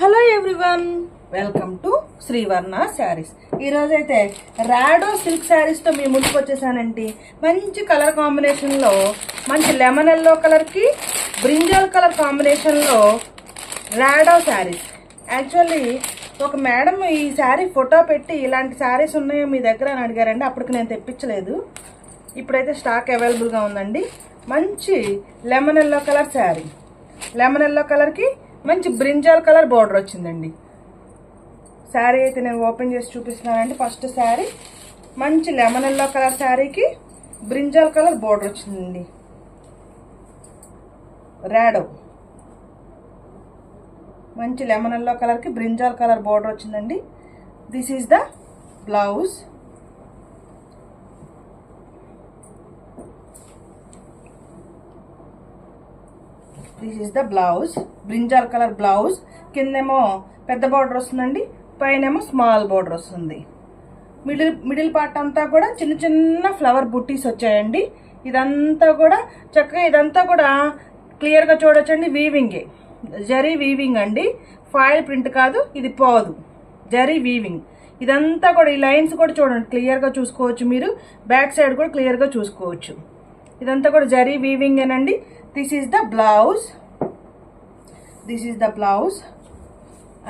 Hello everyone, welcome to Srivarna Sarees. ఈరోజైతే Rado silk శారీస్తో మీ ముందుకు వచ్చేసానండి. మంచి కలర్ కాంబినేషన్లో, మంచి లెమన్ ఎల్లో కలర్కి బ్రింజాల్ కలర్ కాంబినేషన్లో రాడో శారీస్. యాక్చువల్లీ ఒక మేడం ఈ శారీ ఫోటో పెట్టి ఇలాంటి శారీస్ ఉన్నాయో మీ దగ్గర అని అడిగారండి. అప్పటికి నేను తెప్పించలేదు, ఇప్పుడైతే స్టాక్ అవైలబుల్గా ఉందండి. మంచి lemon yellow colour sari, lemon yellow కలర్కి మంచి బ్రింజాల్ కలర్ బోర్డర్ వచ్చిందండి. శారీ అయితే నేను ఓపెన్ చేసి చూపిస్తున్నానండి. ఫస్ట్ శారీ మంచి లెమన్ ఎల్లో కలర్ శారీకి బ్రింజాల్ కలర్ బోర్డర్ వచ్చిందండి. రాడో మంచి లెమన్ ఎల్లో కలర్కి బ్రింజాల్ కలర్ బోర్డర్ వచ్చిందండి. This is the blouse. This is the blouse, brinjal colour blouse. కిందేమో పెద్ద బార్డర్ వస్తుందండి, పైనేమో స్మాల్ బార్డర్ వస్తుంది. మిడిల్ పార్ట్ అంతా కూడా చిన్న చిన్న ఫ్లవర్ బుట్టీస్ వచ్చాయండి. ఇదంతా కూడా చక్కగా, ఇదంతా కూడా క్లియర్గా చూడొచ్చండి. వీవింగే, జరీ వీవింగ్ అండి, ఫాయిల్ ప్రింట్ కాదు, ఇది పోదు, జరీ వీవింగ్. ఇదంతా కూడా ఈ లైన్స్ కూడా చూడండి, క్లియర్గా చూసుకోవచ్చు మీరు. బ్యాక్ సైడ్ కూడా క్లియర్గా చూసుకోవచ్చు. ఇదంతా కూడా జరీ వీవింగ్ ఏనండి. This is the blouse. This is the blouse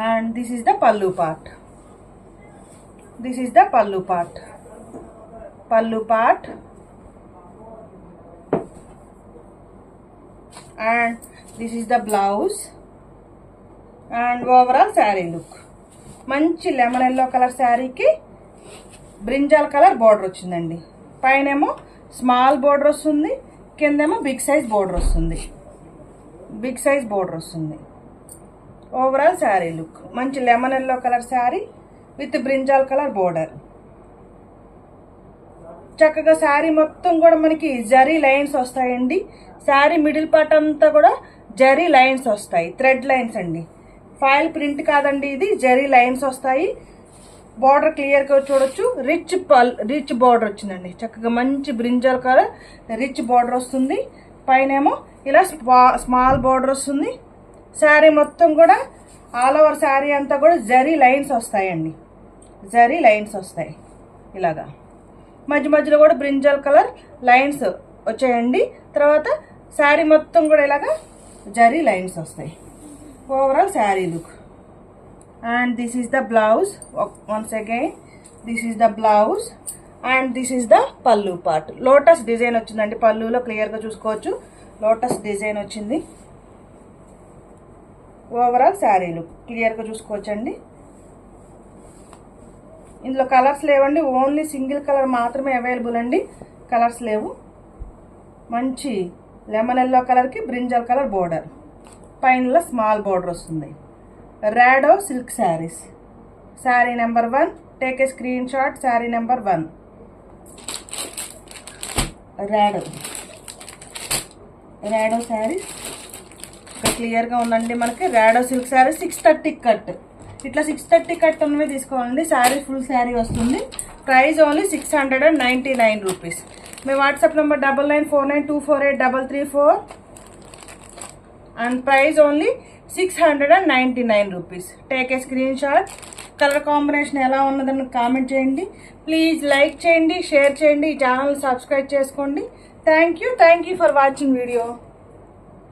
and this is the pallu part. This is the pallu part. Pallu part and this is the blouse and overall saree look. మంచి lemon yellow colour శారీకి brinjal colour border వచ్చిందండి. పైనేమో small border వస్తుంది, కిందేమో big size border వస్తుంది. Big size border వస్తుంది. Overall saree look మంచి lemon yellow colour sari with brinjal colour border. చక్కగా శారీ మొత్తం కూడా మనకి జరీ లైన్స్ వస్తాయండి. శారీ మిడిల్ పార్ట్ అంతా కూడా జరీ లైన్స్ వస్తాయి, థ్రెడ్ లైన్స్ అండి. ఫాయిల్ ప్రింట్ కాదండి, ఇది జరీ లైన్స్ వస్తాయి. బార్డర్ క్లియర్గా చూడొచ్చు. రిచ్ బార్డర్ వచ్చిందండి. చక్కగా మంచి బ్రింజాల్ కలర్ రిచ్ బార్డర్ వస్తుంది. పైనేమో ఇలా స్మాల్ బార్డర్ వస్తుంది. శారీ మొత్తం కూడా ఆల్ ఓవర్ శారీ అంతా కూడా జరీ లైన్స్ వస్తాయండి. జరీ లైన్స్ వస్తాయి ఇలాగా. మధ్య మధ్యలో కూడా బ్రింజాల్ కలర్ లైన్స్ వచ్చాయండి. తర్వాత శారీ మొత్తం కూడా ఇలాగా జరీ లైన్స్ వస్తాయి. Overall saree look. And this is the blouse. Once again, this is the blouse and this is the pallu part. Lotus design వచ్చిందండి పల్లులో, క్లియర్గా చూసుకోవచ్చు. లోటస్ డిజైన్ వచ్చింది. ఓవరాల్ శారీ లుక్ క్లియర్గా చూసుకోవచ్చండి. ఇందులో కలర్స్ లేవండి, ఓన్లీ సింగిల్ కలర్ మాత్రమే అవైలబుల్ అండి, కలర్స్ లేవు. మంచి లెమన్ ఎల్లో కలర్కి బ్రింజాల్ కలర్ బోర్డర్, పైన స్మాల్ బోర్డర్ వస్తుంది. Rado silk sarees. Saree number 1, take a screen shot. Saree number 1 Rado sarees. ఇక్కడ క్లియర్గా ఉందండి మనకి. Rado silk saree 630 cut. ఇట్లా 630 కట్ ఉన్నవి తీసుకోవాలండి. శారీ ఫుల్ శారీ వస్తుంది. Price only 699 rupees. Me WhatsApp number 9949248334 and price only 699 rupees. Take a screen shot. Colour combination ఎలా ఉన్నదని కామెంట్ చేయండి. ప్లీజ్ లైక్ చేయండి, షేర్ చేయండి, ఈ ఛానల్ సబ్స్క్రైబ్ చేసుకోండి. Thank you for watching video.